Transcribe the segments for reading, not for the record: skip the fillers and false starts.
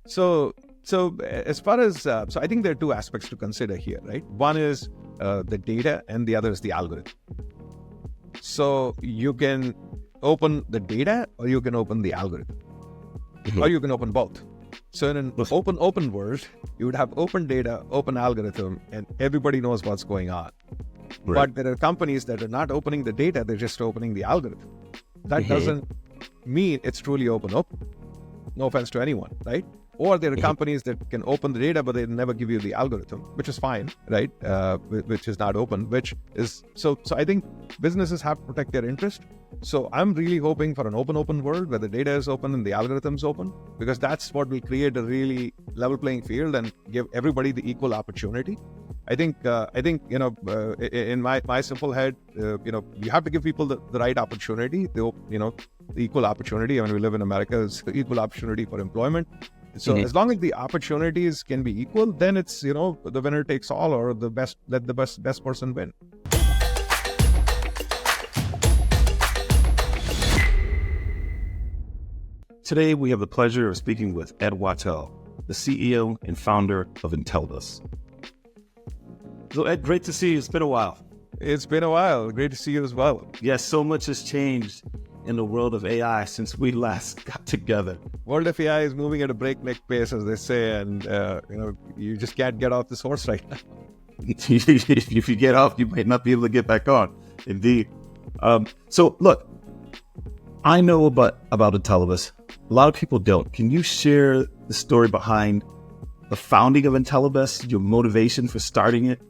So as far as, so I think there are two aspects to consider here, right? One is the data and the other is the algorithm. So you can open the data or you can open the algorithm, or you can open both. So in an open world, you would have open data, open algorithm, and everybody knows what's going on. Right. But there are companies that are not opening the data, they're just opening the algorithm. That doesn't mean it's truly open. No offense to anyone, right? Or there are companies that can open the data, but they never give you the algorithm, which is fine, right? Which is not open, which is, so I think businesses have to protect their interest. So I'm really hoping for an open world where the data is open and the algorithm's open, because that's what will create a really level playing field and give everybody the equal opportunity. I think in my simple head, you have to give people the right opportunity, the equal opportunity. I mean, we live in America, it's equal opportunity for employment. So as long as the opportunities can be equal, then it's, the winner takes all, or let the best person win. Today, we have the pleasure of speaking with Ed Watal, the CEO and founder of Intellibus. So Ed, great to see you. It's been a while. It's been a while. Great to see you as well. Yes, so much has changed in the world of AI since we last got together. World of AI is moving at a breakneck pace, as they say, and you just can't get off this horse right now. If you get off, you might not be able to get back on. Indeed. So look, I know about Intellibus. A lot of people don't. Can you share the story behind the founding of Intellibus, your motivation for starting it,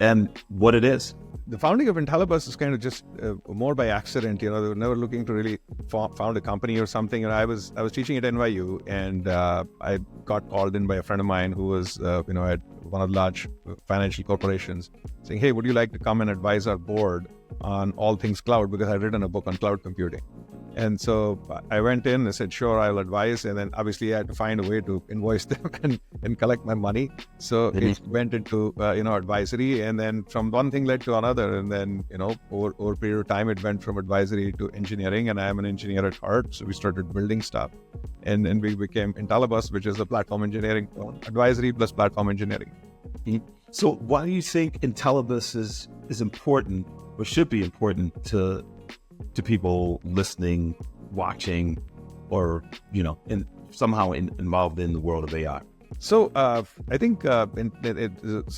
and what it is? The founding of Intellibus is kind of just more by accident. They were never looking to really found a company or something. And I was teaching at NYU, and I got called in by a friend of mine who was at one of the large financial corporations, saying, "Hey, would you like to come and advise our board on all things cloud?" Because I'd written a book on cloud computing. And so I went in and said, "Sure, I'll advise." And then obviously I had to find a way to invoice them and collect my money. So it went into, advisory. And then from one thing led to another. And then, over a period of time, it went from advisory to engineering. And I am an engineer at heart. So we started building stuff. And then we became Intellibus, which is a platform engineering firm, advisory plus platform engineering. So why do you think Intellibus is important, or should be important to people listening, watching, or somehow involved in the world of AI? So I think a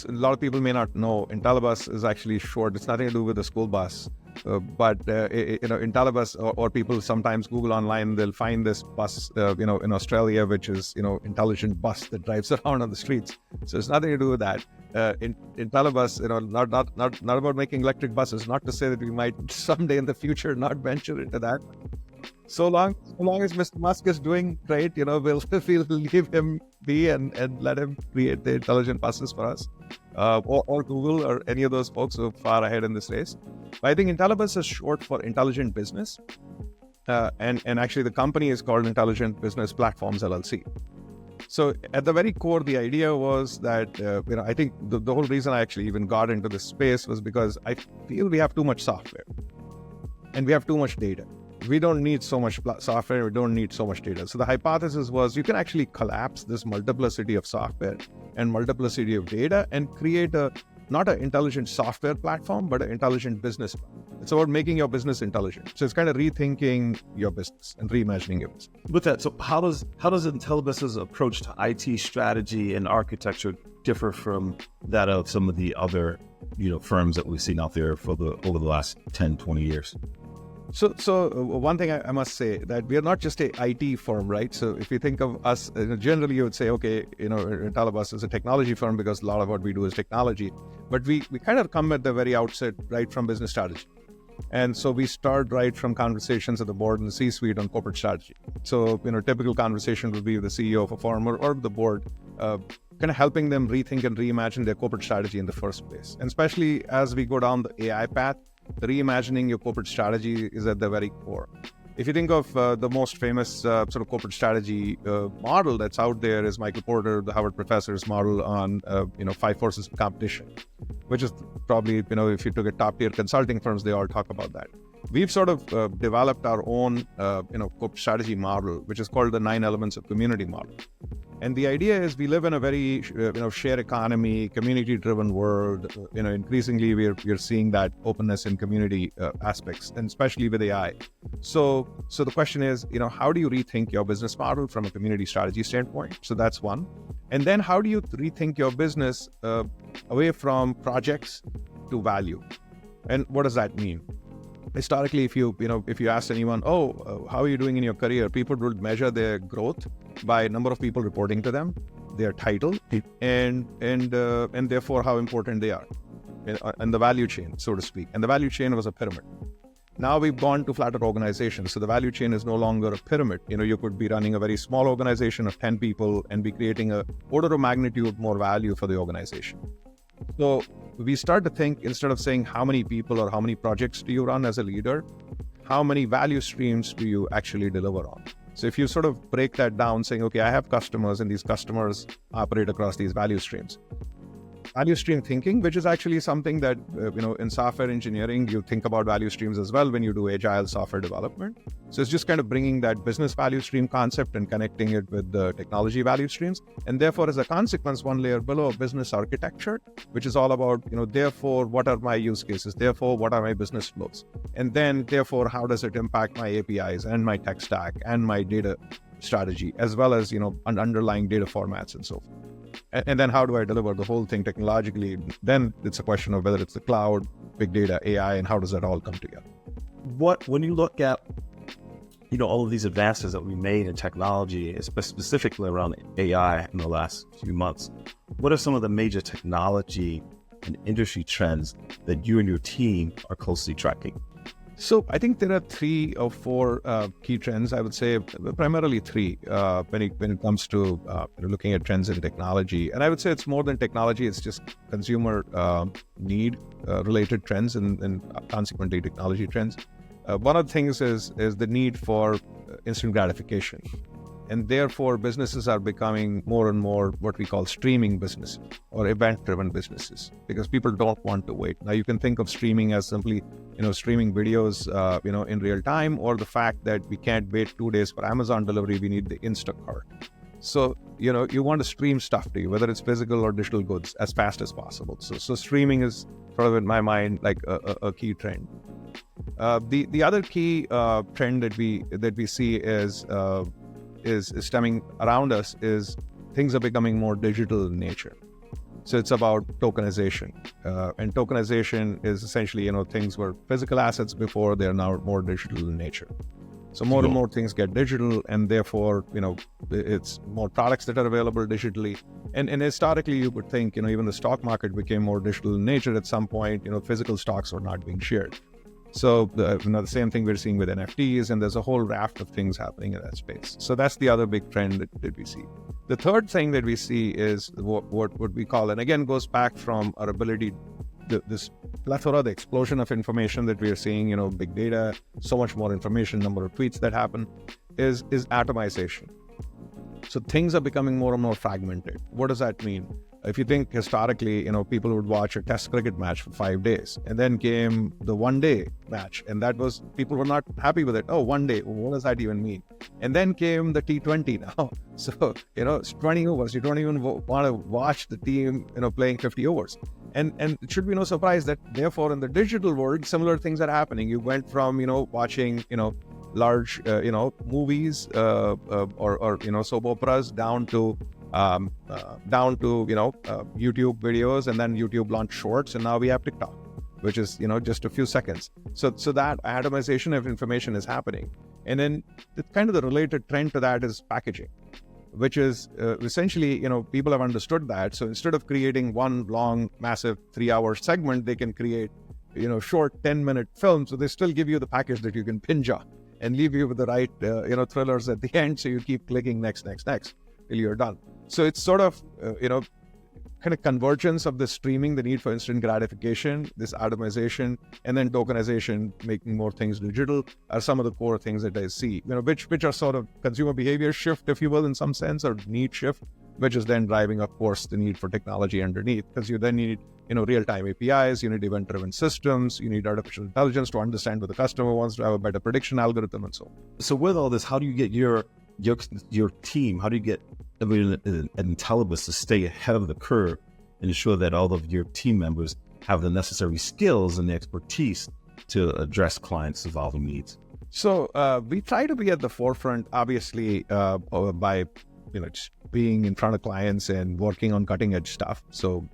lot of people may not know Intellibus is actually short. It's nothing to do with the school bus, but Intellibus, or people sometimes Google online, they'll find this bus in Australia, which is intelligent bus that drives around on the streets. So it's nothing to do with that. Intellibus, not about making electric buses. Not to say that we might someday in the future not venture into that. So long as Mr. Musk is doing great, we'll leave him be and let him create the intelligent buses for us, or Google or any of those folks who are far ahead in this race. But I think Intellibus is short for Intelligent Business, and actually the company is called Intelligent Business Platforms LLC. So at the very core, the idea was that, I think the whole reason I actually even got into this space was because I feel we have too much software and we have too much data. We don't need so much software, we don't need so much data. So the hypothesis was you can actually collapse this multiplicity of software and multiplicity of data and create not an intelligent software platform, but an intelligent business platform. It's about making your business intelligent. So it's kind of rethinking your business and reimagining your business. With that, so how does Intellibus's approach to IT strategy and architecture differ from that of some of the other firms that we've seen out there over the last 10, 20 years? So one thing I must say, that we are not just a IT firm, right? So if you think of us, generally you would say, okay, Intellibus is a technology firm because a lot of what we do is technology. But we kind of come at the very outset right from business strategy. And so we start right from conversations at the board and the C-suite on corporate strategy. So, typical conversation would be with the CEO of a firm or the board, kind of helping them rethink and reimagine their corporate strategy in the first place. And especially as we go down the AI path, reimagining your corporate strategy is at the very core. If you think of the most famous sort of corporate strategy model that's out there is Michael Porter, the Harvard professor's model on 5 forces of competition, which is probably, if you took a top tier consulting firms, they all talk about that. We've sort of developed our own corporate strategy model, which is called the 9 elements of community model. And the idea is we live in a very, shared economy, community-driven world. Increasingly we're seeing that openness in community aspects, and especially with AI. So the question is, how do you rethink your business model from a community strategy standpoint? So that's one. And then how do you rethink your business away from projects to value? And what does that mean? Historically, if you asked anyone, how are you doing in your career? People would measure their growth by number of people reporting to them, their title, and therefore how important they are in the value chain, so to speak. And the value chain was a pyramid. Now we've gone to flatter organizations. So the value chain is no longer a pyramid. You could be running a very small organization of 10 people and be creating a order of magnitude more value for the organization. So we start to think, instead of saying how many people or how many projects do you run as a leader, how many value streams do you actually deliver on? So if you sort of break that down, saying, okay, I have customers and these customers operate across these value streams. Value stream thinking, which is actually something that, in software engineering, you think about value streams as well when you do agile software development. So it's just kind of bringing that business value stream concept and connecting it with the technology value streams. And therefore, as a consequence, one layer below, business architecture, which is all about, therefore, what are my use cases? Therefore, what are my business flows? And then, therefore, how does it impact my APIs and my tech stack and my data strategy, as well as, underlying data formats and so forth. And then how do I deliver the whole thing technologically? Then it's a question of whether it's the cloud, big data, AI, and how does that all come together? When you look at, all of these advances that we made in technology, specifically around AI in the last few months, what are some of the major technology and industry trends that you and your team are closely tracking? So I think there are 3 or 4 key trends. I would say primarily 3 when it comes to looking at trends in technology. And I would say it's more than technology; it's just consumer need related trends and consequently technology trends. One of the things is the need for instant gratification, and therefore businesses are becoming more and more what we call streaming businesses or event-driven businesses, because people don't want to wait. Now you can think of streaming as simply streaming videos, in real time, or the fact that we can't wait 2 days for Amazon delivery, we need the Instacart. So, you want to stream stuff to you, whether it's physical or digital goods, as fast as possible. So streaming is sort of, in my mind, like a key trend. The other key trend that we see is stemming around us is things are becoming more digital in nature. So it's about tokenization, and tokenization is essentially, things were physical assets before, they're now more digital in nature. So more and more things get digital, and therefore, it's more products that are available digitally. And historically, you would think, even the stock market became more digital in nature at some point. Physical stocks were not being shared. So the same thing we're seeing with NFTs, and there's a whole raft of things happening in that space. So that's the other big trend that we see. The third thing that we see is what we call, and again goes back from our ability, this plethora, the explosion of information that we are seeing, big data, so much more information, number of tweets that happen, is atomization. So things are becoming more and more fragmented. What does that mean? If you think historically, people would watch a test cricket match for 5 days, and then came the one-day match, and people were not happy with it. Oh, 1 day, what does that even mean? And then came the T20 now. So, it's 20 overs. You don't even want to watch the team, playing 50 overs. And it should be no surprise that, therefore, in the digital world, similar things are happening. You went from, watching, large, movies or soap operas down to YouTube videos, and then YouTube launched Shorts, and now we have TikTok, which is just a few seconds. So that atomization of information is happening, and then the related trend to that is packaging, which is essentially people have understood that. So instead of creating one long massive 3-hour segment, they can create short 10-minute films. So they still give you the package that you can binge on and leave you with the right thrillers at the end. So you keep clicking next till you're done. So it's sort of, kind of convergence of the streaming, the need for instant gratification, this atomization, and then tokenization, making more things digital, are some of the core things that I see, which are sort of consumer behavior shift, if you will, in some sense, or need shift, which is then driving, of course, the need for technology underneath, because you then need, real-time APIs, you need event-driven systems, you need artificial intelligence to understand what the customer wants, to have a better prediction algorithm, and so on. So with all this, how do you get your your team, how do you get everyone at Intellibus to stay ahead of the curve and ensure that all of your team members have the necessary skills and the expertise to address clients' evolving needs? So we try to be at the forefront, obviously, by just being in front of clients and working on cutting edge stuff. So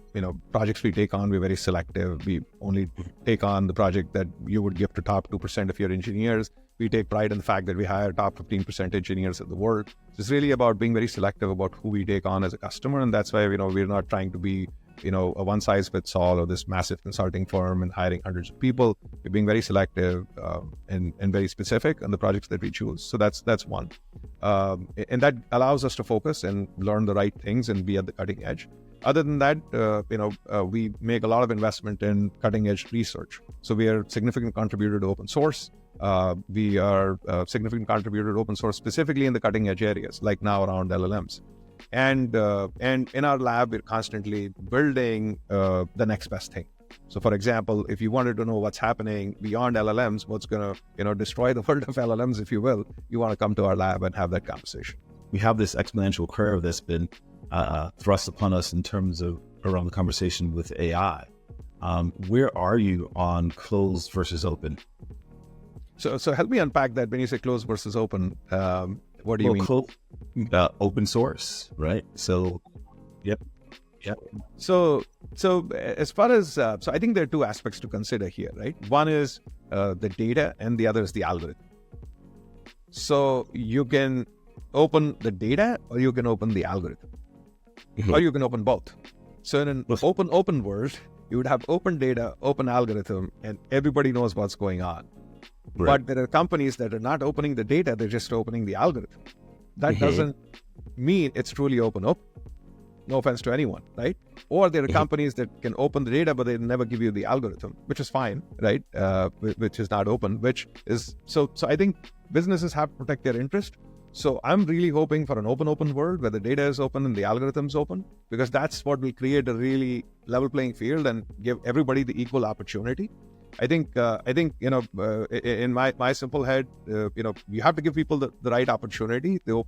projects we take on, we're very selective. We only take on the project that you would give to top 2% of your engineers. We take pride in the fact that we hire top 15% engineers at the world. So it's really about being very selective about who we take on as a customer, and that's why we're not trying to be a one size fits all or this massive consulting firm and hiring hundreds of people. We're being very selective and very specific on the projects that we choose. So that's one. And that allows us to focus and learn the right things and be at the cutting edge. Other than that, we make a lot of investment in cutting edge research. So we are a significant contributor to open source. We are a significant contributor to open source, specifically in the cutting edge areas, like now around LLMs. And in our lab, we're constantly building the next best thing. So, for example, if you wanted to know what's happening beyond LLMs, what's going to destroy the world of LLMs, if you will, you want to come to our lab and have that conversation. We have this exponential curve that's been thrust upon us in terms of around the conversation with AI. Where are you on closed versus open? So help me unpack that. When you say closed versus open, what do you mean? Open source, right? So, yep. So as far as, so I think there are two aspects to consider here, right? One is the data and the other is the algorithm. So you can open the data or you can open the algorithm, or you can open both. So in an open world, you would have open data, open algorithm, and everybody knows what's going on. Right. But there are companies that are not opening the data, they're just opening the algorithm. That doesn't mean it's truly open. No offense to anyone, right? Or there are companies that can open the data, but they never give you the algorithm, which is fine, right? Which is not open, which is, so I think businesses have to protect their interest. So I'm really hoping for an open world where the data is open and the algorithm is open, because that's what will create a really level playing field and give everybody the equal opportunity. I think in my simple head, you have to give people the right opportunity, the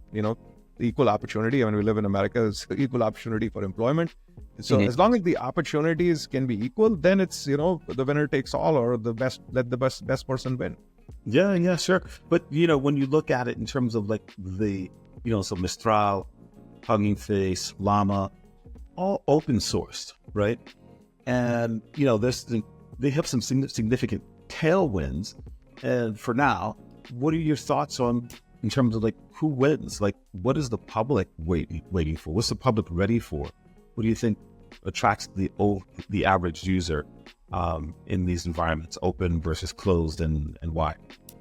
equal opportunity. I mean, we live in America, it's equal opportunity for employment. So as long as the opportunities can be equal, then it's, the winner takes all, or let the best person win. Yeah, sure. But, when you look at it in terms of like the, so Mistral, Hugging Face, Llama, all open sourced, right? And, they have some significant tailwinds. And for now, what are your thoughts on, in terms of like who wins? Like, what is the public waiting for? What's the public ready for? What do you think attracts the average user in these environments, open versus closed, and why?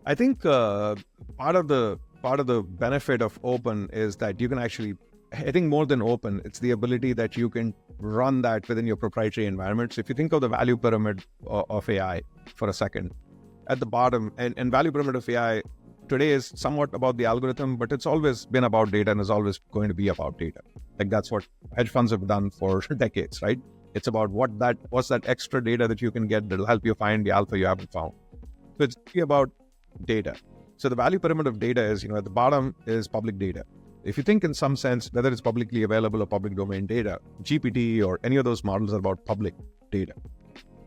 I think part of the benefit of open is that you can actually, I think more than open, it's the ability that you can run that within your proprietary environment. So if you think of the value pyramid of AI for a second, at the bottom, and value pyramid of AI today is somewhat about the algorithm, but it's always been about data and is always going to be about data. Like that's what hedge funds have done for decades, right? It's about what's that extra data that you can get that'll help you find the alpha you haven't found. So it's really about data. So the value pyramid of data is, at the bottom is public data. If you think in some sense, whether it's publicly available or public domain data, GPT or any of those models are about public data.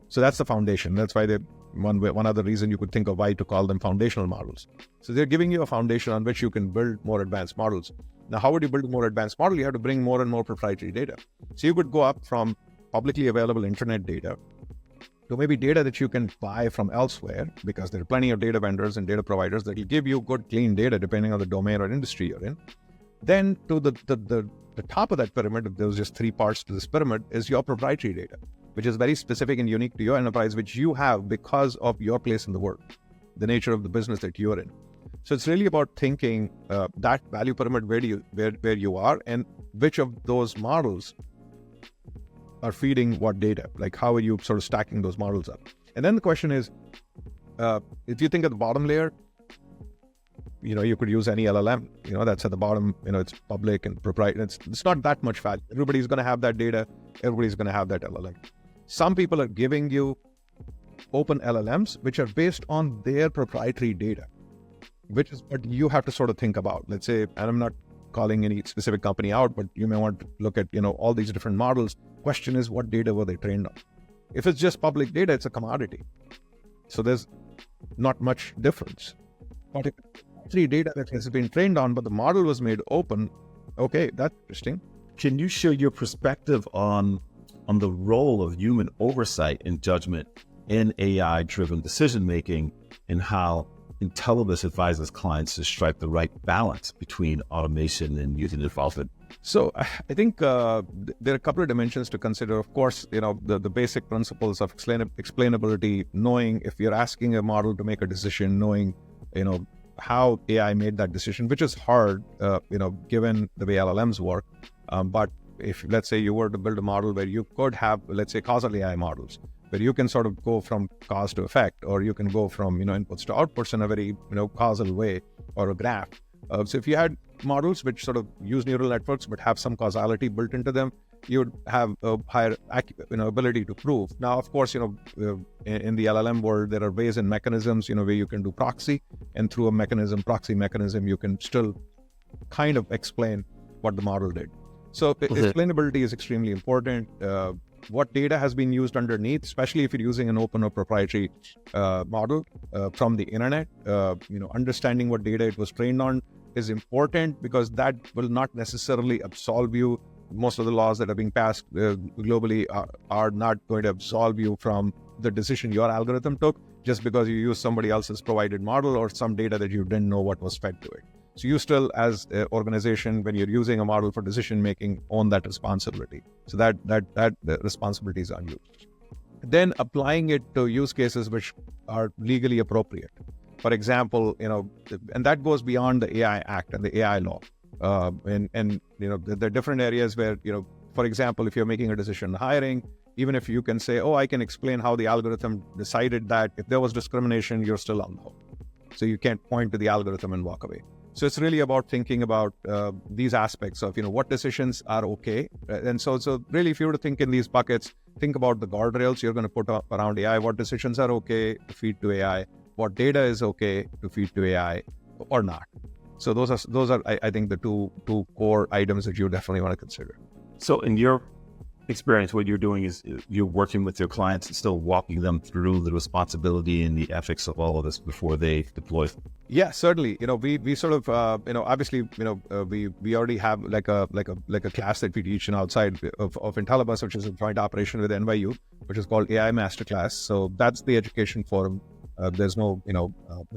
So that's the foundation. That's why one other reason you could think of why to call them foundational models. So they're giving you a foundation on which you can build more advanced models. Now, how would you build a more advanced model? You have to bring more and more proprietary data. So you could go up from publicly available internet data to maybe data that you can buy from elsewhere, because there are plenty of data vendors and data providers that will give you good, clean data depending on the domain or industry you're in. Then to the top of that pyramid, if there's just three parts to this pyramid, is your proprietary data, which is very specific and unique to your enterprise, which you have because of your place in the world, the nature of the business that you're in. So it's really about thinking that value pyramid, where you are, and which of those models are feeding what data. Like, how are you sort of stacking those models up? And then the question is, if you think at the bottom layer, you could use any LLM, that's at the bottom, it's public and proprietary. It's not that much value. Everybody's going to have that data. Everybody's going to have that LLM. Some people are giving you open LLMs, which are based on their proprietary data. which is what you have to sort of think about. Let's say, and I'm not calling any specific company out, but you may want to look at, all these different models. Question is, what data were they trained on? If it's just public data, it's a commodity. So there's not much difference. But if it's free data that has been trained on, but the model was made open, okay, that's interesting. Can you share your perspective on the role of human oversight and judgment in AI-driven decision-making, and how Intellibus advises clients to strike the right balance between automation and user involvement? So I think there are a couple of dimensions to consider. Of course, the basic principles of explainability, knowing if you're asking a model to make a decision, knowing, how AI made that decision, which is hard, given the way LLMs work. But if, let's say, you were to build a model where you could have, let's say, causal AI models, where you can sort of go from cause to effect, or you can go from, inputs to outputs in a very, causal way, or a graph. So if you had models which sort of use neural networks but have some causality built into them, you would have a higher ability to prove. Now, of course, in the LLM world, there are ways and mechanisms, where you can do proxy, and through a proxy mechanism, you can still kind of explain what the model did. So explainability is extremely important. What data has been used underneath, especially if you're using an open or proprietary model from the internet, understanding what data it was trained on is important, because that will not necessarily absolve you. Most of the laws that are being passed globally are not going to absolve you from the decision your algorithm took just because you use somebody else's provided model or some data that you didn't know what was fed to it. So you still, as an organization, when you're using a model for decision making, own that responsibility. So that responsibility is on you. Then applying it to use cases which are legally appropriate. For example, and that goes beyond the AI Act and the AI law. And there are different areas where, for example, if you're making a decision on hiring, even if you can say, I can explain how the algorithm decided that if there was discrimination, you're still on the hook. So you can't point to the algorithm and walk away. So it's really about thinking about these aspects of, what decisions are okay. And so really, if you were to think in these buckets, think about the guardrails you're going to put up around AI. What decisions are okay to feed to AI? What data is okay to feed to AI or not? So those are I think the two core items that you definitely want to consider. So in your experience, what you're doing is you're working with your clients and still walking them through the responsibility and the ethics of all of this before they deploy. Yeah, certainly. We sort of obviously we already have like a class that we teach outside of Intellibus, which is a joint operation with NYU, which is called AI Masterclass. So that's the education forum. There's no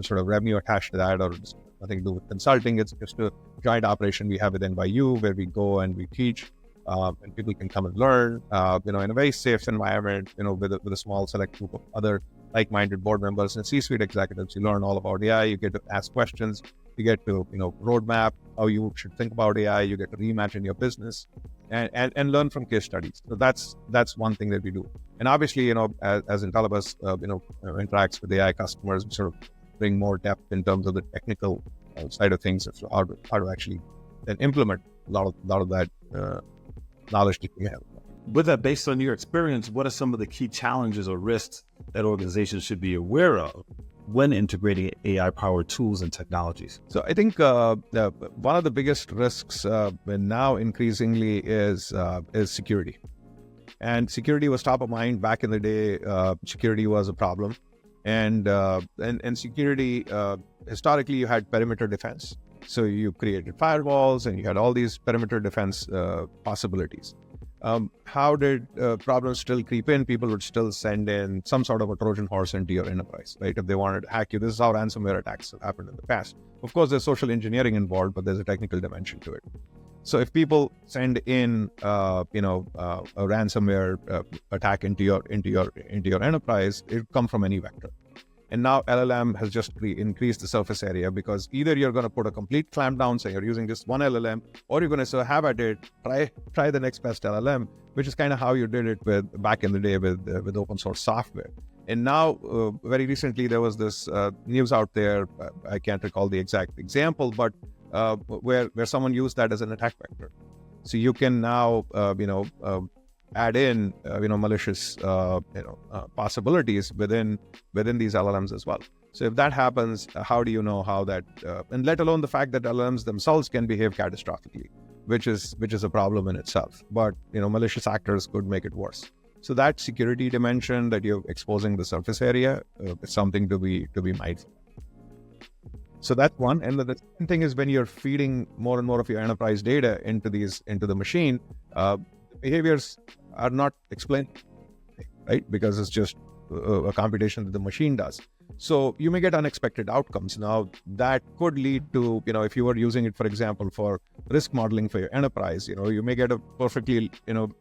sort of revenue attached to that, or nothing to do with consulting. It's just a joint operation we have with NYU where we go and we teach. And people can come and learn, in a very safe environment, with a small select group of other like-minded board members and C-suite executives. You learn all about AI. You get to ask questions. You get to, roadmap how you should think about AI. You get to reimagine your business and learn from case studies. So that's one thing that we do. And obviously, as Intellibus, interacts with AI customers, we sort of bring more depth in terms of the technical side of things, so how to actually then implement a lot of that knowledge that we have. With that, based on your experience, what are some of the key challenges or risks that organizations should be aware of when integrating AI-powered tools and technologies? So I think one of the biggest risks now increasingly is security. And security was top of mind back in the day. Security was a problem, and security historically you had perimeter defense. So you created firewalls and you had all these perimeter defense possibilities. How did problems still creep in? People would still send in some sort of a Trojan horse into your enterprise, right? If they wanted to hack you, this is how ransomware attacks have happened in the past. Of course, there's social engineering involved, but there's a technical dimension to it. So if people send in, a ransomware attack into your enterprise, it come from any vector. And now LLM has just increased the surface area, because either you're going to put a complete clamp down, saying you're using just one LLM, or you're going to have at it, try the next best LLM, which is kind of how you did it back in the day with open source software. And now, very recently, there was this news out there. I can't recall the exact example, but where someone used that as an attack vector. So you can now, add in, malicious, possibilities within these LLMs as well. So if that happens, how do you know how that, and let alone the fact that LLMs themselves can behave catastrophically, which is a problem in itself. But malicious actors could make it worse. So that security dimension that you're exposing the surface area is something to be mindful. So that's one. And the second thing is when you're feeding more and more of your enterprise data into the machine, behaviors are not explained, right? Because it's just a computation that the machine does. So you may get unexpected outcomes. Now that could lead to, if you were using it, for example, for risk modeling for your enterprise, you may get a perfectly,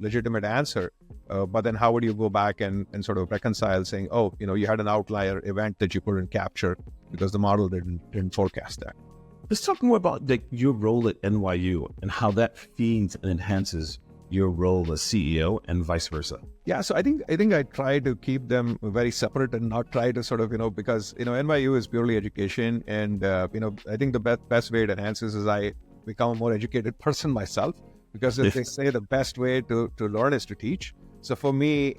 legitimate answer. But then how would you go back and sort of reconcile saying, oh, you had an outlier event that you couldn't capture because the model didn't forecast that. Let's talk more about your role at NYU and how that feeds and enhances your role as CEO and vice versa. Yeah, so I think I try to keep them very separate and not try to sort of, because, NYU is purely education. And, I think the best way it enhances is I become a more educated person myself, because as they say, the best way to learn is to teach. So for me,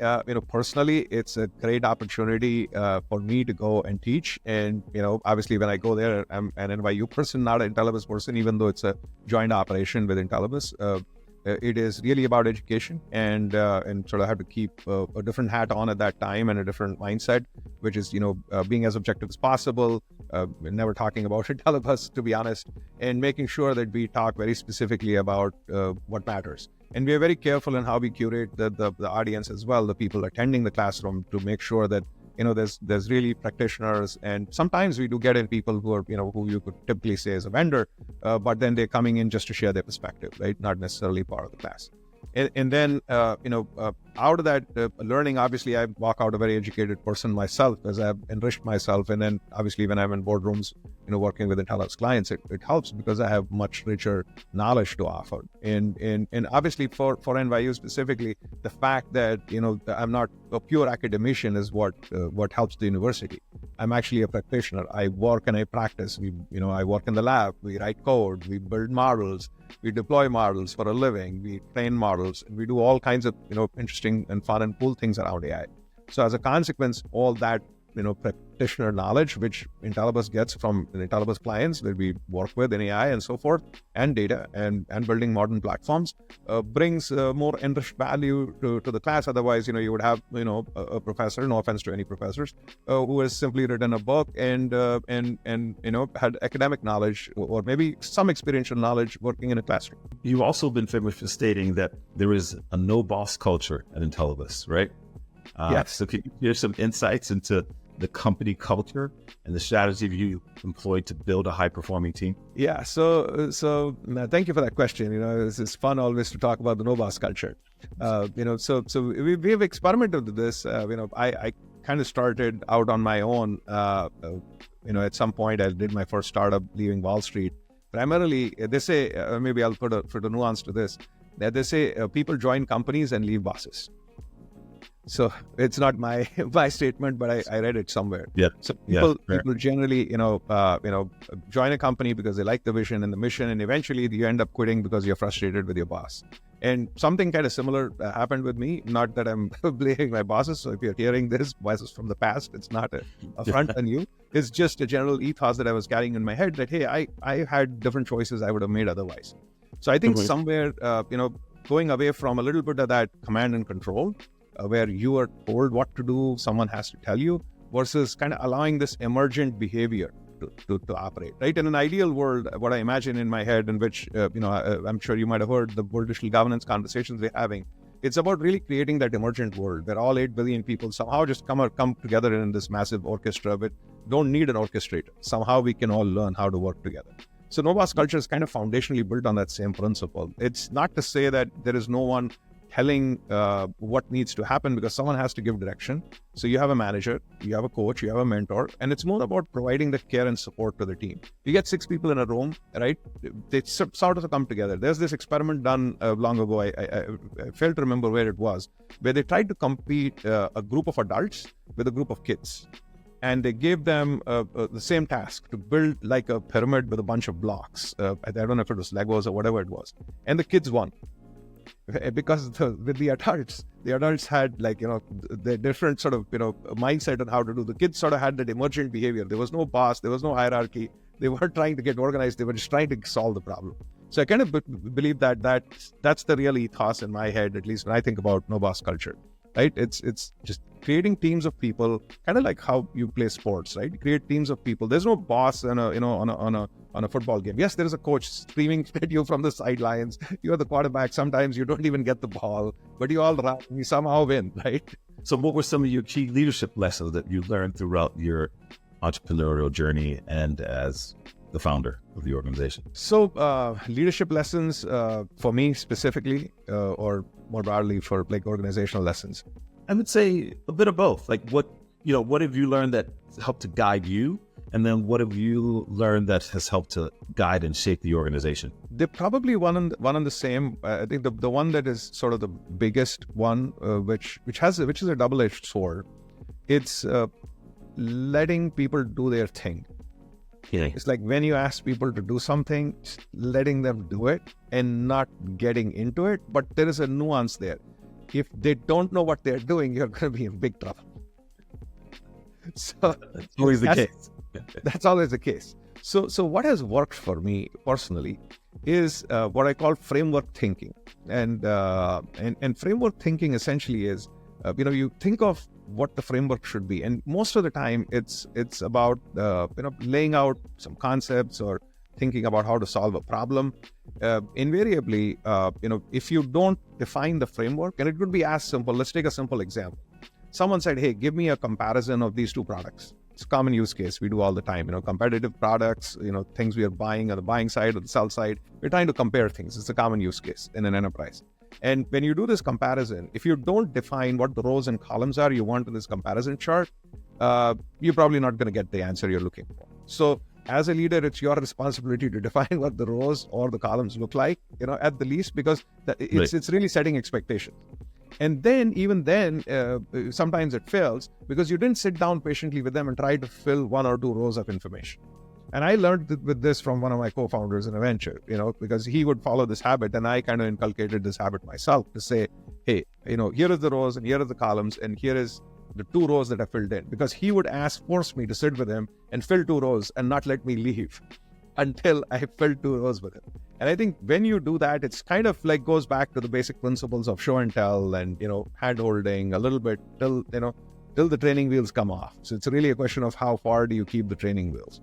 personally, it's a great opportunity for me to go and teach. And, obviously when I go there, I'm an NYU person, not an Intellibus person, even though it's a joint operation with Intellibus. It is really about education and sort of have to keep a different hat on at that time and a different mindset, which is, being as objective as possible, never talking about Intellibus, to be honest, and making sure that we talk very specifically about what matters. And we are very careful in how we curate the audience as well, the people attending the classroom, to make sure that, there's really practitioners. And sometimes we do get in people who are, who you could typically say is a vendor, but then they're coming in just to share their perspective, right? Not necessarily part of the class. And then, out of that learning, obviously, I walk out a very educated person myself, as I've enriched myself. And then, obviously, when I'm in boardrooms, working with Intellibus clients, it helps because I have much richer knowledge to offer. And obviously, for NYU specifically, the fact that, I'm not a pure academician is what helps the university. I'm actually a practitioner. I work and I practice. I work in the lab. We write code. We build models. We deploy models for a living. We train models. And we do all kinds of, interesting and fun and cool things around AI. So as a consequence, all that, practitioner knowledge, which Intellibus gets from the Intellibus clients that we work with in AI and so forth, and data and building modern platforms, brings more enriched value to the class. Otherwise, you would have, a professor, no offense to any professors, who has simply written a book and had academic knowledge or maybe some experiential knowledge working in a classroom. You've also been famous for stating that there is a no boss culture at Intellibus, right? Yes. So can you share some insights into the company culture and the strategy you employed to build a high-performing team? Yeah, so thank you for that question. It's fun always to talk about the no boss culture. So we've experimented with this. I kind of started out on my own. At some point I did my first startup leaving Wall Street. Primarily, they say, maybe I'll put a nuance to this, that they say people join companies and leave bosses. So it's not my statement, but I read it somewhere. Yeah. So people generally, join a company because they like the vision and the mission, and eventually you end up quitting because you're frustrated with your boss. And something kind of similar happened with me. Not that I'm blaming my bosses. So if you're hearing this, bosses from the past, it's not a affront on you. It's just a general ethos that I was carrying in my head that, hey, I had different choices I would have made otherwise. So I think somewhere, going away from a little bit of that command and control, where you are told what to do, someone has to tell you, versus kind of allowing this emergent behavior to operate, right? In an ideal world, what I imagine in my head, in which, I'm sure you might have heard the World Digital Governance conversations they're having, it's about really creating that emergent world where all 8 billion people somehow just come together in this massive orchestra, but don't need an orchestrator. Somehow we can all learn how to work together. So no boss culture is kind of foundationally built on that same principle. It's not to say that there is no one telling what needs to happen, because someone has to give direction. So you have a manager, you have a coach, you have a mentor, and it's more about providing the care and support to the team. You get 6 people in a room, right? They sort of come together. There's this experiment done long ago. I failed to remember where it was, where they tried to compete a group of adults with a group of kids. And they gave them the same task to build like a pyramid with a bunch of blocks. I don't know if it was Legos or whatever it was. And the kids won. Because with the adults had the different sort of mindset on how to do. The kids sort of had that emergent behavior. There was no boss, there was no hierarchy. They weren't trying to get organized. They were just trying to solve the problem. So I kind of believe that's the real ethos in my head, at least when I think about no boss culture. Right? It's just creating teams of people, kind of like how you play sports, right? Create teams of people. There's no boss on a football game. Yes, there is a coach screaming at you from the sidelines. You're the quarterback. Sometimes you don't even get the ball, but you all run. You somehow win, right? So what were some of your key leadership lessons that you learned throughout your entrepreneurial journey and as the founder of the organization? So leadership lessons for me specifically, or more broadly for like organizational lessons? I would say a bit of both. Like what have you learned that helped to guide you? And then what have you learned that has helped to guide and shape the organization? They're probably one and the same. I think the one that is sort of the biggest one, which is a double-edged sword. It's letting people do their thing. Yeah. It's like when you ask people to do something, letting them do it and not getting into it. But there is a nuance there. If they don't know what they're doing, you're going to be in big trouble. So that's always the case. That's always the case. So what has worked for me personally is what I call framework thinking. And framework thinking essentially is, you think of what the framework should be. And most of the time it's about, laying out some concepts or thinking about how to solve a problem. Invariably, if you don't define the framework, and it could be as simple, let's take a simple example. Someone said, hey, give me a comparison of these two products. It's a common use case we do all the time, competitive products, things we are buying on the buying side or the sell side. We're trying to compare things. It's a common use case in an enterprise. And when you do this comparison, if you don't define what the rows and columns are you want in this comparison chart, you're probably not going to get the answer you're looking for. So as a leader, it's your responsibility to define what the rows or the columns look like, at the least, because it's really setting expectations. And then, even then, sometimes it fails because you didn't sit down patiently with them and try to fill one or two rows of information. And I learned with this from one of my co-founders in a venture, because he would follow this habit, and I kind of inculcated this habit myself to say, hey, here are the rows and here are the columns, and here is the two rows that I filled in, because he would force me to sit with him and fill two rows and not let me leave until I filled two rows with him. And I think when you do that, it's kind of like goes back to the basic principles of show and tell and, hand holding a little bit till the training wheels come off. So it's really a question of how far do you keep the training wheels.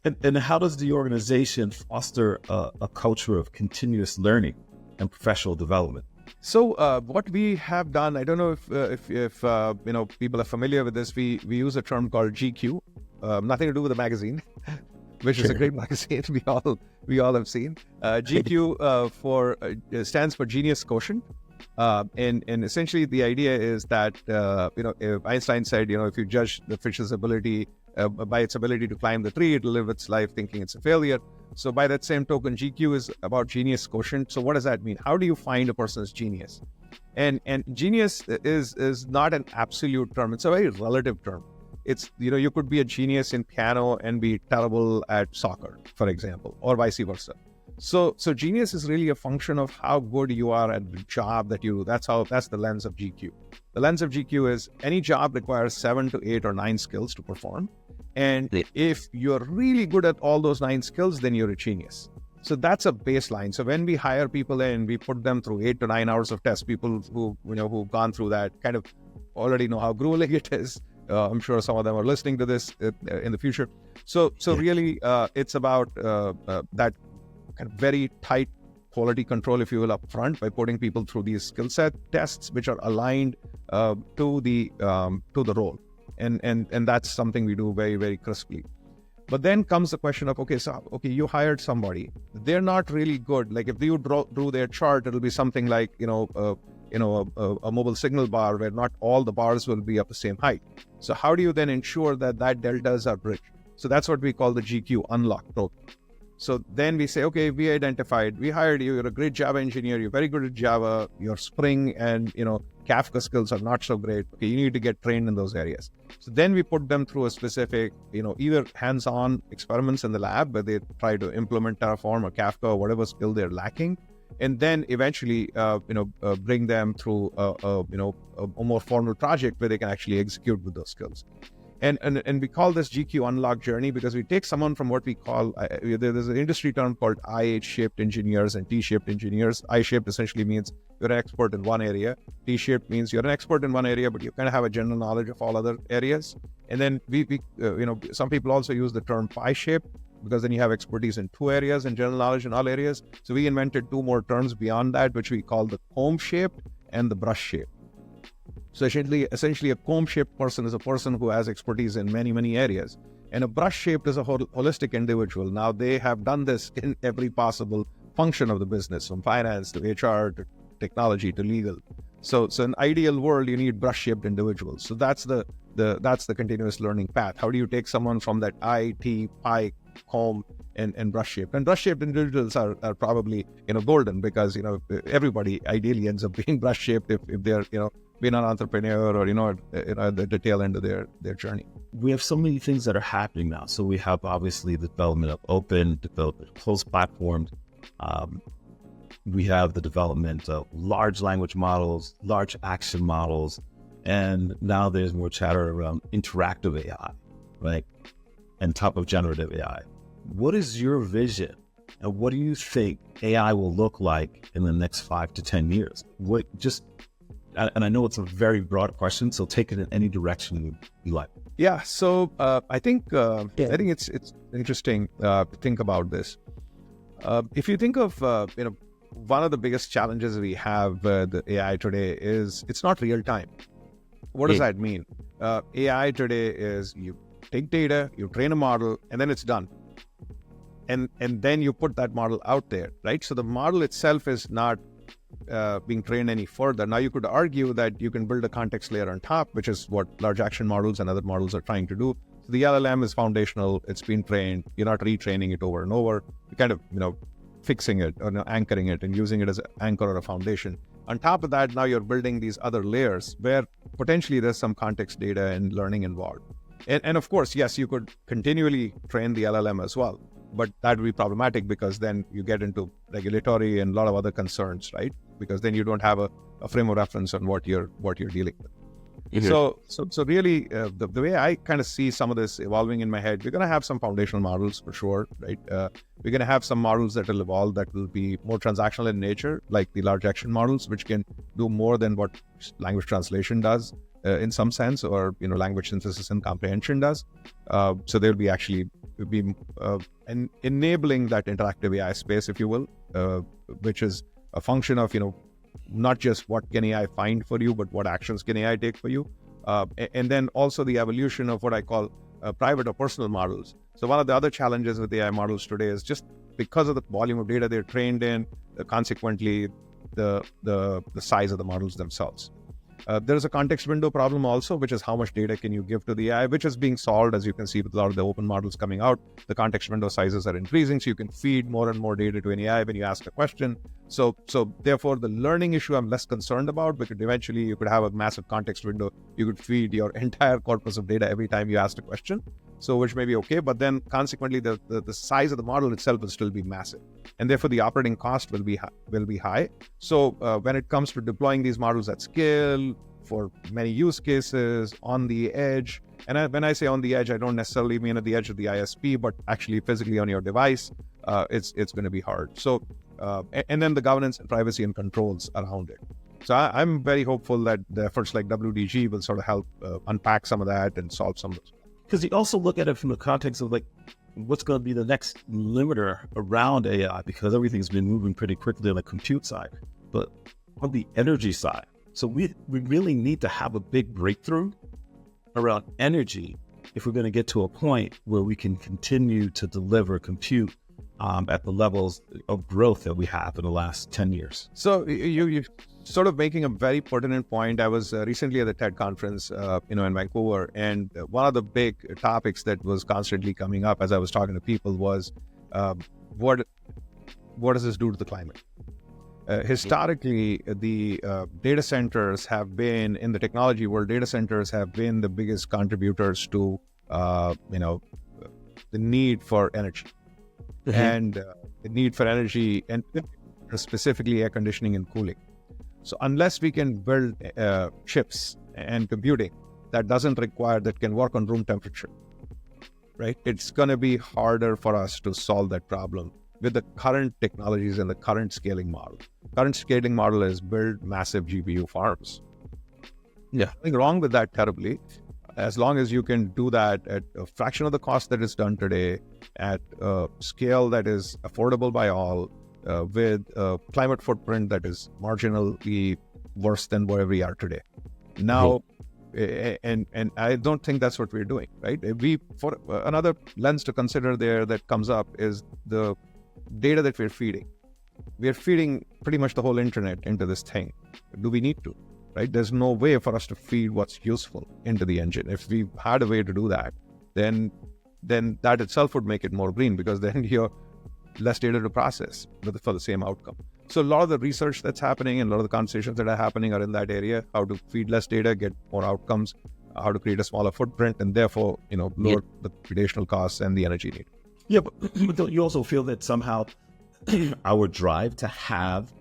And how does the organization foster a culture of continuous learning and professional development? So what we have done, I don't know if people are familiar with this. We use a term called GQ, nothing to do with the magazine, which is a great magazine we all have seen. GQ stands for Genius Quotient. And essentially the idea is that, if Einstein said, if you judge the fish's ability by its ability to climb the tree, it'll live its life thinking it's a failure. So by that same token, GQ is about Genius Quotient. So what does that mean? How do you find a person's genius? And genius is not an absolute term. It's a very relative term. It's, you could be a genius in piano and be terrible at soccer, for example, or vice versa. So genius is really a function of how good you are at the job that you do. That's the lens of GQ. The lens of GQ is any job requires 7 to 8 or 9 skills to perform. And if you're really good at all those 9 skills, then you're a genius. So that's a baseline. So when we hire people in, we put them through 8 to 9 hours of tests. People who've gone through that kind of already know how grueling it is. I'm sure some of them are listening to this in the future. So really, it's about that kind of very tight quality control, if you will, up front by putting people through these skill set tests, which are aligned to the role. And that's something we do very, very crisply. But then comes the question of, okay, you hired somebody. They're not really good. Like if you drew their chart, it'll be something like, a mobile signal bar where not all the bars will be of the same height. So how do you then ensure that deltas are bridged? So that's what we call the GQ unlock program. So then we say, okay, we hired you, you're a great Java engineer, you're very good at Java, your Spring and, Kafka skills are not so great. Okay, you need to get trained in those areas. So then we put them through a specific, either hands-on experiments in the lab where they try to implement Terraform or Kafka or whatever skill they're lacking. and then eventually, bring them through a more formal project where they can actually execute with those skills. And we call this GQ unlock journey because we take someone from what we call, there's an industry term called I-shaped engineers and T-shaped engineers. I-shaped essentially means you're an expert in one area. T-shaped means you're an expert in one area, but you kind of have a general knowledge of all other areas. And then some people also use the term pie-shaped because then you have expertise in two areas and general knowledge in all areas. So we invented two more terms beyond that, which we call the comb-shaped and the brush-shaped. So essentially, a comb-shaped person is a person who has expertise in many, many areas. And a brush-shaped is a holistic individual. Now, they have done this in every possible function of the business, from finance to HR to technology to legal. So in an ideal world, you need brush-shaped individuals. So that's the continuous learning path. How do you take someone from that I, T, pie, comb, and brush-shaped? And brush-shaped individuals are probably golden because everybody ideally ends up being brush-shaped if they're being an entrepreneur or at the tail end of their journey. We have so many things that are happening now. So we have obviously the development of open, development of closed platforms. We have the development of large language models, large action models, and now there's more chatter around interactive AI, right? And top of generative AI. What is your vision? And what do you think AI will look like in the next 5 to 10 years? And I know it's a very broad question, so take it in any direction you like. Yeah, so I think it's interesting to think about this. If you think of one of the biggest challenges we have the AI today is it's not real time. What does that mean? AI today is you take data, you train a model, and then it's done. And then you put that model out there, right? So the model itself is not being trained any further. Now you could argue that you can build a context layer on top, which is what large action models and other models are trying to do. So the LLM is foundational, it's been trained, you're not retraining it over and over, you're kind of fixing it or anchoring it and using it as an anchor or a foundation. On top of that, now you're building these other layers where potentially there's some context data and learning involved. And of course, yes, you could continually train the LLM as well, but that would be problematic because then you get into regulatory and a lot of other concerns, right? Because then you don't have a frame of reference on what you're dealing with. Mm-hmm. So really, the way I kind of see some of this evolving in my head, we're going to have some foundational models for sure, right? We're going to have some models that will evolve that will be more transactional in nature, like the large action models, which can do more than what language translation does in some sense, or language synthesis and comprehension does. So they'll be enabling that interactive AI space, if you will, which is a function of not just what can AI find for you, but what actions can AI take for you. And then also the evolution of what I call private or personal models. So one of the other challenges with AI models today is just because of the volume of data they're trained in, consequently the size of the models themselves. There's a context window problem also, which is how much data can you give to the AI, which is being solved, as you can see with a lot of the open models coming out. The context window sizes are increasing, so you can feed more and more data to an AI when you ask a question. So therefore, the learning issue I'm less concerned about, because eventually you could have a massive context window. You could feed your entire corpus of data every time you asked a question, so which may be okay, but then consequently the size of the model itself will still be massive, and therefore the operating cost will be high. So when it comes to deploying these models at scale for many use cases on the edge, and when I say on the edge, I don't necessarily mean at the edge of the ISP, but actually physically on your device, it's going to be hard. So and then the governance and privacy and controls around it. So I'm very hopeful that the efforts like WDG will sort of help unpack some of that and solve some of those. Because you also look at it from the context of what's going to be the next limiter around AI, because everything's been moving pretty quickly on the compute side, but on the energy side. So we really need to have a big breakthrough around energy if we're going to get to a point where we can continue to deliver compute at the levels of growth that we have in the last 10 years. So you sort of making a very pertinent point. I was recently at the TED conference, in Vancouver, and one of the big topics that was constantly coming up as I was talking to people was, what does this do to the climate? Historically, the data centers have been, in the technology world, data centers have been the biggest contributors to, the need for energy. Mm-hmm. And the need for energy. And specifically air conditioning and cooling. So unless we can build chips and computing that can work on room temperature, right? It's going to be harder for us to solve that problem with the current technologies and the current scaling model. Current scaling model is build massive GPU farms. Yeah. Nothing wrong with that terribly, as long as you can do that at a fraction of the cost that is done today, at a scale that is affordable by all, with a climate footprint that is marginally worse than where we are today. Now, and I don't think that's what we're doing, right? For another lens to consider there that comes up is the data that we're feeding. We're feeding pretty much the whole internet into this thing. Do we need to? Right? There's no way for us to feed what's useful into the engine. If we had a way to do that, then that itself would make it more green, because then you're less data to process for the same outcome. So a lot of the research that's happening and a lot of the conversations that are happening are in that area: how to feed less data, get more outcomes, how to create a smaller footprint, and therefore, lower the computational costs and the energy need. Yeah, but don't you also feel that somehow our drive to have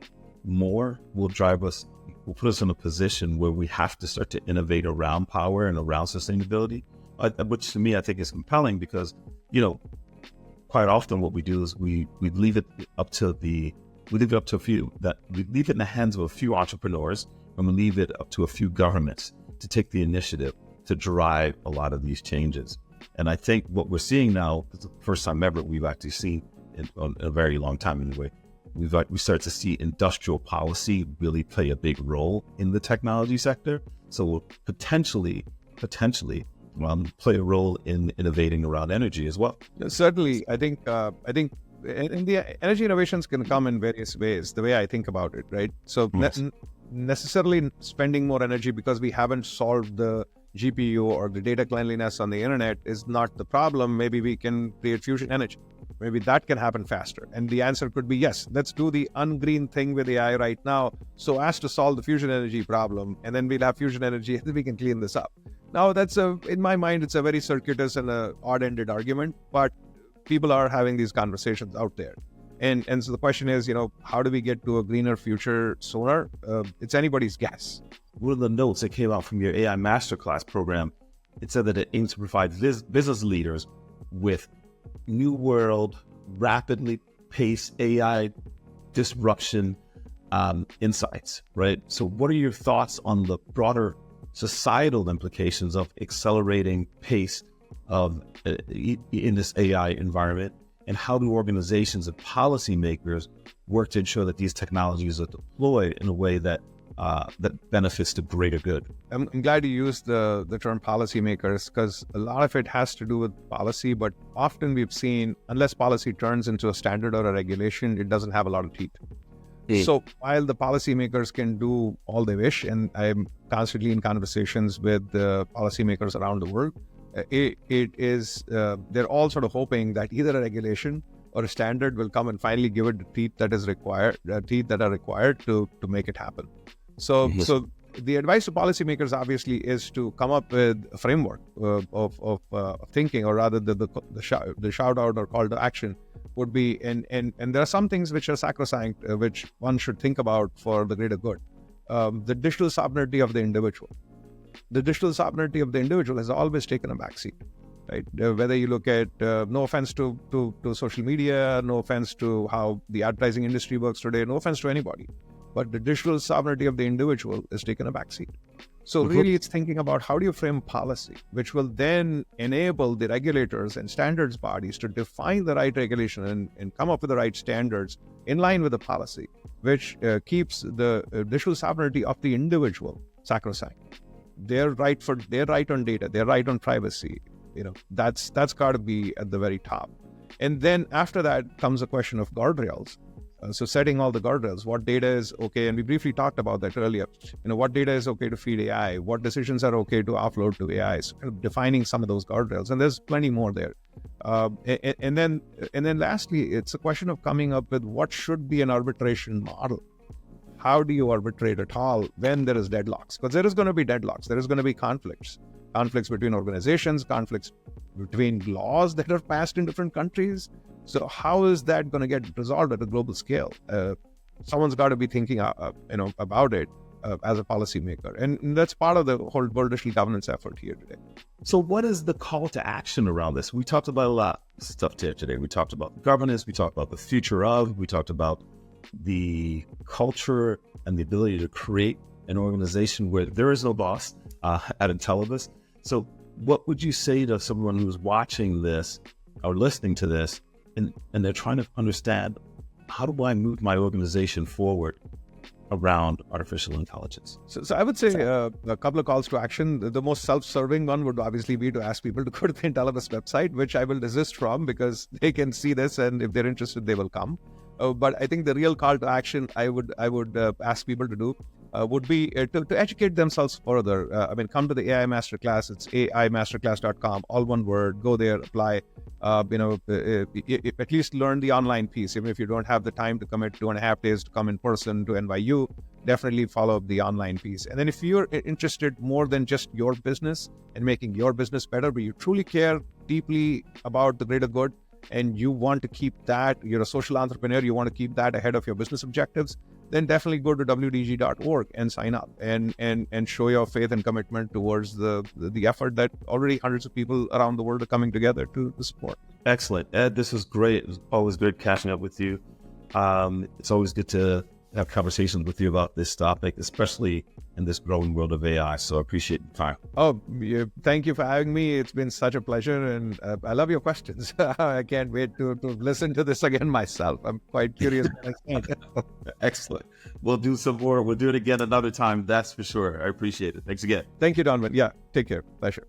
more will put us in a position where we have to start to innovate around power and around sustainability, which to me I think is compelling, because quite often what we do is we leave it up to the we leave it in the hands of a few entrepreneurs, and we leave it up to a few governments to take the initiative to drive a lot of these changes. And I think what we're seeing now is the first time ever we've actually seen in a very long time anyway. We start to see industrial policy really play a big role in the technology sector. So we'll potentially play a role in innovating around energy as well. Certainly, I think the energy innovations can come in various ways. The way I think about it, right? So necessarily spending more energy because we haven't solved the GPU or the data cleanliness on the internet is not the problem. Maybe we can create fusion energy. Maybe that can happen faster. And the answer could be yes, let's do the ungreen thing with AI right now so as to solve the fusion energy problem. And then we'll have fusion energy and then we can clean this up. Now, in my mind, it's a very circuitous and a odd-ended argument, but people are having these conversations out there. And so the question is, how do we get to a greener future sooner? It's anybody's guess. One of the notes that came out from your AI Masterclass program, it said that it aims to provide business leaders with new world, rapidly paced AI disruption insights, right? So what are your thoughts on the broader societal implications of accelerating pace in this AI environment? And how do organizations and policymakers work to ensure that these technologies are deployed in a way that benefits the greater good? I'm glad you used the term policymakers, because a lot of it has to do with policy, but often we've seen, unless policy turns into a standard or a regulation, it doesn't have a lot of teeth. So while the policymakers can do all they wish, and I'm constantly in conversations with the policymakers around the world, they're all sort of hoping that either a regulation or a standard will come and finally give it the teeth that are required to make it happen. So the advice to policymakers obviously is to come up with a framework of thinking, or rather the shout out or call to action would be, and there are some things which are sacrosanct, which one should think about for the greater good. The digital sovereignty of the individual. The digital sovereignty of the individual has always taken a backseat, right? Whether you look at, no offense to social media, no offense to how the advertising industry works today, no offense to anybody, but the digital sovereignty of the individual has taken a backseat. So really it's thinking about how do you frame policy, which will then enable the regulators and standards bodies to define the right regulation and come up with the right standards in line with the policy, which keeps the digital sovereignty of the individual sacrosanct. Their right on data, their right on privacy, that's got to be at the very top. And then after that comes a question of guardrails. So setting all the guardrails, what data is okay, and we briefly talked about that earlier. What data is okay to feed AI, what decisions are okay to offload to AI, so kind of defining some of those guardrails, and there's plenty more there. And then lastly, it's a question of coming up with what should be an arbitration model. How do you arbitrate at all when there is deadlocks? Because there is going to be deadlocks. There is going to be conflicts between organizations, conflicts between laws that are passed in different countries. So how is that going to get resolved at a global scale? someone's got to be thinking, about it as a policymaker. And that's part of the whole world digital governance effort here today. So what is the call to action around this? We talked about a lot of stuff today. We talked about governance. We talked about the future of. We talked about the culture and the ability to create an organization where there is no boss at Intellibus. So what would you say to someone who's watching this or listening to this and they're trying to understand, how do I move my organization forward around artificial intelligence? So I would say a couple of calls to action. The most self-serving one would obviously be to ask people to go to the Intellibus website, which I will desist from because they can see this, and if they're interested, they will come. But I think the real call to action I would ask people to do would be to educate themselves further. Come to the AI Masterclass. It's aimasterclass.com, all one word. Go there, apply. At least learn the online piece. Even if you don't have the time to commit 2.5 days to come in person to NYU, definitely follow up the online piece. And then if you're interested more than just your business and making your business better, but you truly care deeply about the greater good, and you want to keep that, you're a social entrepreneur, you want to keep that ahead of your business objectives, then definitely go to wdg.org and sign up and show your faith and commitment towards the effort that already hundreds of people around the world are coming together to support. Excellent. Ed, this was great. It was always good catching up with you. It's always good to have conversations with you about this topic, especially in this growing world of AI. So I appreciate your time. Oh, thank you for having me. It's been such a pleasure, and I love your questions. I can't wait to listen to this again myself. I'm quite curious. Excellent. We'll do some more. We'll do it again another time. That's for sure. I appreciate it. Thanks again. Thank you, Donovan. Yeah, take care. Pleasure.